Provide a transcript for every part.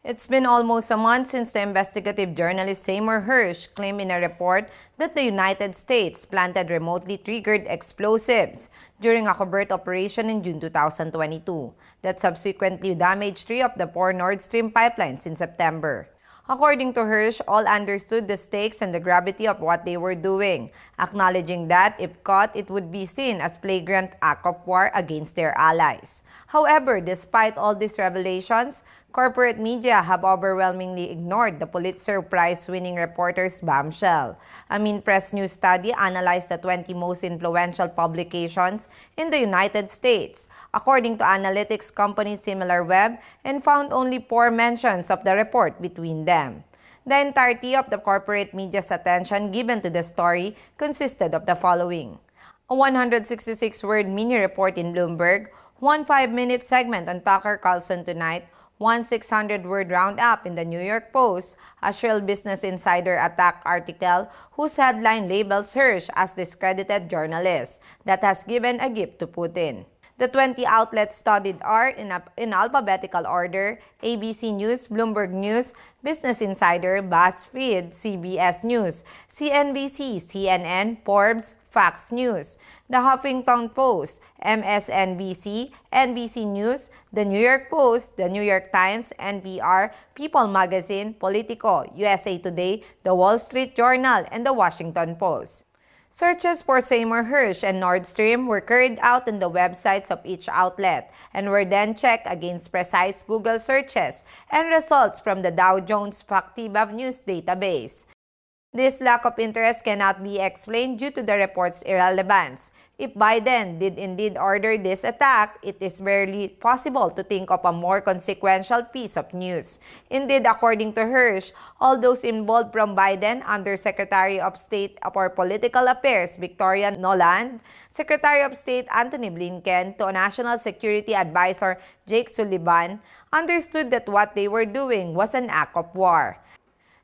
It's been almost a month since the investigative journalist Seymour Hersh claimed in a report that the United States planted remotely triggered explosives during a covert operation in June 2022 that subsequently damaged three of the four Nord Stream pipelines in September. According to Hersh, all understood the stakes and the gravity of what they were doing, acknowledging that, if caught, it would be seen as flagrant act of war against their allies. However, despite all these revelations, corporate media have overwhelmingly ignored the Pulitzer Prize-winning reporter's Bombshell. A Press News study analyzed the 20 most influential publications in the United States, according to analytics company SimilarWeb, and found only 4 mentions of the report between them. The entirety of the corporate media's attention given to the story consisted of the following: a 166-word mini-report in Bloomberg, one 5-minute segment on Tucker Carlson Tonight, one 600-word roundup in the New York Post, a shrill Business Insider attack article whose headline labels Hersh as discredited journalist that has given a gift to Putin. The 20 outlets studied are, in alphabetical order, ABC News, Bloomberg News, Business Insider, BuzzFeed, CBS News, CNBC, CNN, Forbes, Fox News, The Huffington Post, MSNBC, NBC News, The New York Post, The New York Times, NPR, People Magazine, Politico, USA Today, The Wall Street Journal, and The Washington Post. Searches for Seymour Hersh and Nord Stream were carried out on the websites of each outlet and were then checked against precise Google searches and results from the Dow Jones Factiva News database. This lack of interest cannot be explained due to the report's irrelevance. If Biden did indeed order this attack, it is barely possible to think of a more consequential piece of news. Indeed, according to Hersh, all those involved from Biden, Undersecretary of State for Political Affairs Victoria Nuland, Secretary of State Antony Blinken, to National Security Advisor Jake Sullivan, understood that what they were doing was an act of war.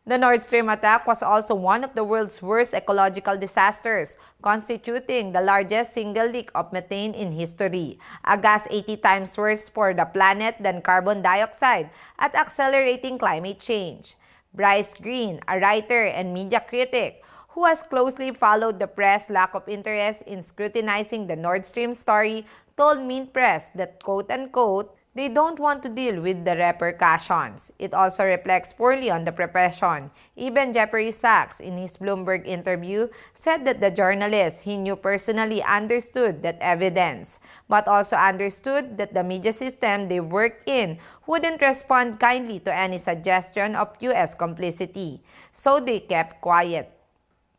The Nord Stream attack was also one of the world's worst ecological disasters, constituting the largest single leak of methane in history, a gas 80 times worse for the planet than carbon dioxide at accelerating climate change. Bryce Green, a writer and media critic who has closely followed the press' lack of interest in scrutinizing the Nord Stream story, told Mint Press that, quote-unquote, they don't want to deal with the repercussions. It also reflects poorly on the profession. Even Jeffrey Sachs, in his Bloomberg interview, said that the journalist he knew personally understood that evidence, but also understood that the media system they worked in wouldn't respond kindly to any suggestion of U.S. complicity. So they kept quiet.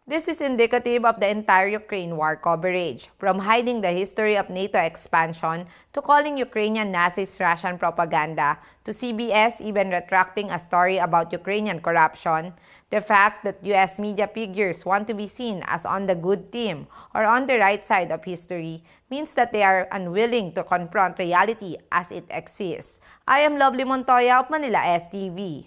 This is indicative of the entire Ukraine war coverage, from hiding the history of NATO expansion to calling Ukrainian Nazis Russian propaganda, to CBS even retracting a story about Ukrainian corruption. The fact that US media figures want to be seen as on the good team or on the right side of history means that they are unwilling to confront reality as it exists. I am Lovely Montoya of Manila STV.